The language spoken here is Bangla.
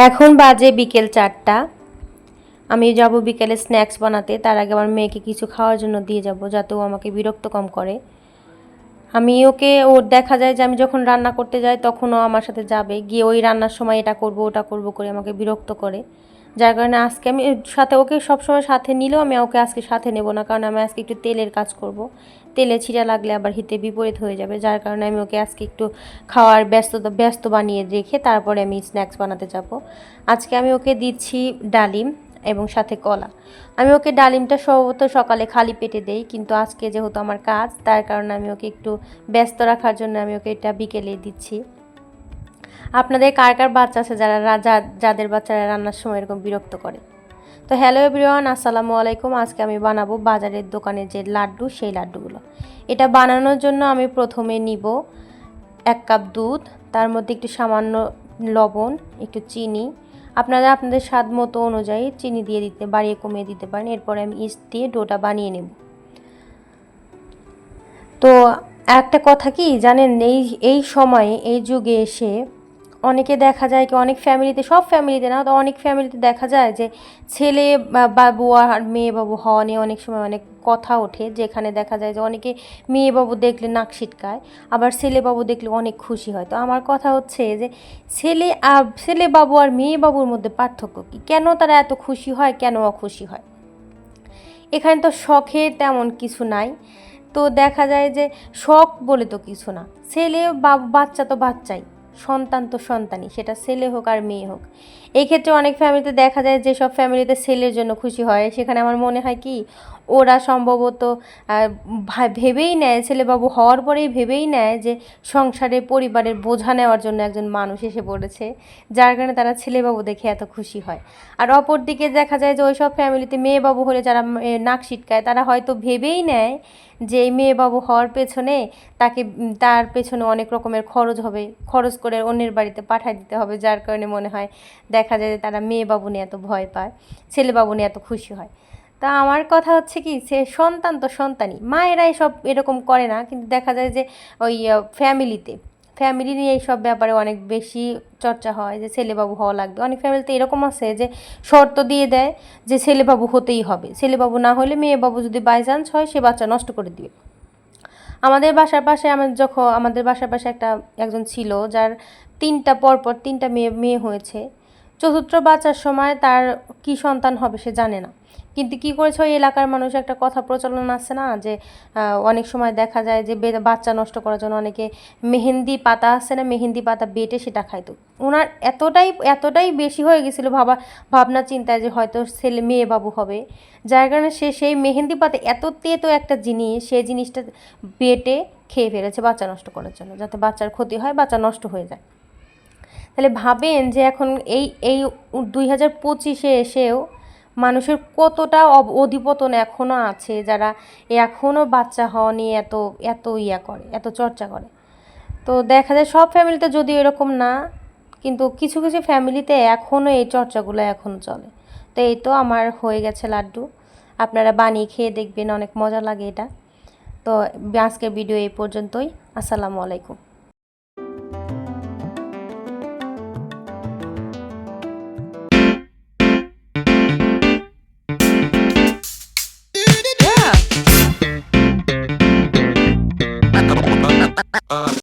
এখন বাজে বিকেল 4টা। আমি যাব বিকেলে স্ন্যাক্স বানাতে। তার আগে আমার মেয়েকে কিছু খাওয়ার জন্য দিয়ে যাব, যাতে ও আমাকে বিরক্ত কম করে। আমি ওকে ওর দেখা যায় যে আমি যখন রান্না করতে যাই তখনও আমার সাথে যাবে, গিয়ে ওই রান্নার সময় এটা করব ওটা করব করে আমাকে বিরক্ত করে। যার কারণে আজকে আমি সাথে ওকে সবসময় সাথে নিলেও আমি ওকে আজকে সাথে নেব না, কারণ আমি আজকে একটু তেলের কাজ করব। তেলে ছিটা লাগলে আবার হিতে বিপরীত হয়ে যাবে। যার কারণে আমি ওকে আজকে একটু খাওয়ার ব্যস্ত বানিয়ে রেখে তারপরে আমি স্ন্যাক্স বানাতে যাব। আজকে আমি ওকে দিচ্ছি ডালিম এবং সাথে কলা। আমি ওকে ডালিমটা সম্ভবত সকালে খালি পেটে দেই, কিন্তু আজকে যেহেতু আমার কাজ, তার কারণে আমি ওকে একটু ব্যস্ত রাখার জন্য আমি ওকে এটা বিকেলে দিচ্ছি। আপনাদের কার কার বাচ্চা আছে যাদের বাচ্চারা রান্নার সময় এরকম বিরক্ত করে? তো হ্যালো এভরিওয়ান, আসসালামু আলাইকুম। আজকে আমি বানাবো বাজারের দোকানে যে লাড্ডু, সেই লাড্ডুগুলো। এটা বানানোর জন্য আমি প্রথমে নিব 1 কাপ দুধ, তার মধ্যে একটু সামান্য লবণ, একটু চিনি। আপনারা আপনাদের স্বাদ মতো অনুযায়ী চিনি দিয়ে বাড়িয়ে কমিয়ে দিতে পারেন। এরপরে আমি ইস্ট দিয়ে ডোটা বানিয়ে নেব। তো একটা কথা কি জানেন, এই সময়ে এই যুগে এসে অনেকে দেখা যায় কি, অনেক ফ্যামিলিতে, সব ফ্যামিলিতে না তো অনেক ফ্যামিলিতে দেখা যায় যে ছেলে বাবু আর মেয়ে বাবু হওয়া নিয়ে অনেক সময় অনেক কথা ওঠে, যেখানে দেখা যায় যে অনেকে মেয়ে বাবু দেখলে নাক ছিটকায়, আবার ছেলে বাবু দেখলে অনেক খুশি হয়। তো আমার কথা হচ্ছে যে ছেলে বাবু আর মেয়ে বাবুর মধ্যে পার্থক্য কী, কেন তারা এত খুশি হয়, কেন অখুশি হয়? এখানে তো শখের তেমন কিছু নাই। তো দেখা যায় যে শখ বলে তো কিছু না, বাচ্চা তো বাচ্চাই, সন্তান তো সন্তানই, সেটা ছেলে হোক আর মেয়ে হোক। এই ক্ষেত্রে অনেক ফ্যামিলিতে দেখা যায় যেসব ফ্যামিলিতে ছেলের জন্য খুশি হয়, সেখানে আমার মনে হয় কি ওরা সম্ভবত ভেবেই নেয়, ছেলেবাবু হওয়ার পরেই ভেবেই নেয় যে সংসারে পরিবারের বোঝা নেওয়ার জন্য একজন মানুষ এসে পড়েছে, যার কারণে তারা ছেলেবাবু দেখে এত খুশি হয়। আর অপর দিকে দেখা যায় যে ওইসব ফ্যামিলিতে মেয়েবাবু হলে যারা নাক সিটকায়, তারা হয়তো ভেবেই নেয় যে এই মেয়েবাবু হওয়ার পেছনে তার পেছনে অনেক রকমের খরচ হবে, খরচ করে অন্যের বাড়িতে পাঠিয়ে দিতে হবে, যার কারণে মনে হয় দেখা যায় যে তারা মেয়েবাবু নিয়ে এত ভয় পায়, ছেলেবাবু নিয়ে এত খুশি হয়। তা আমার কথা হচ্ছে কি, সে সন্তান তো সন্তানই, মায়েরা এসব এরকম করে না, কিন্তু দেখা যায় যে ওই ফ্যামিলি নিয়ে এইসব ব্যাপারে অনেক বেশি চর্চা হয় যে ছেলেবাবু হওয়া লাগবে। অনেক ফ্যামিলিতে এরকম আছে যে শর্ত দিয়ে দেয় যে ছেলেবাবু হতেই হবে, ছেলেবাবু না হলে মেয়েবাবু যদি বাই চান্স হয় সে বাচ্চা নষ্ট করে দিবে। আমাদের বাসার পাশে একজন ছিল, যার পরপর তিনটা মেয়ে হয়েছে। চতুর্থ বাচ্চার সময় তার কি সন্তান হবে সে জানে না, কিন্তু কি করেছে ওই এলাকার মানুষ, একটা কথা প্রচলন আছে না যে অনেক সময় দেখা যায় যে বাচ্চা নষ্ট করার জন্য অনেকে মেহেন্দি পাতা আছে না, মেহেন্দি পাতা বেটে সেটা খাইতো। ওনার এতটাই বেশি হয়ে গেছিলো ভাবনা চিন্তায় যে হয়তো ছেলে মেয়ে বাবু হবে, যার কারণে সে সেই মেহেন্দি পাতা এত তেতো একটা জিনিস, সেই জিনিসটা বেটে খেয়ে ফেলেছে বাচ্চা নষ্ট করার জন্য, যাতে বাচ্চার ক্ষতি হয়, বাচ্চা নষ্ট হয়ে যায়। তাহলে ভাবেন যে এখন এই 2025-এ এসেও মানুষের কতটা অধিপতন এখনও আছে, যারা এখনও বাচ্চা হওয়া নিয়ে এত এত করে, এত চর্চা করে। তো দেখা যায় সব ফ্যামিলিতে যদিও এরকম না, কিন্তু কিছু কিছু ফ্যামিলিতে এখনও এই চর্চাগুলো এখনও চলে। তো এই তো আমার হয়ে গেছে লাড্ডু, আপনারা বানিয়ে খেয়ে দেখবেন, অনেক মজা লাগে এটা। তো আজকের ভিডিও এই পর্যন্তই। আসসালামু আলাইকুম।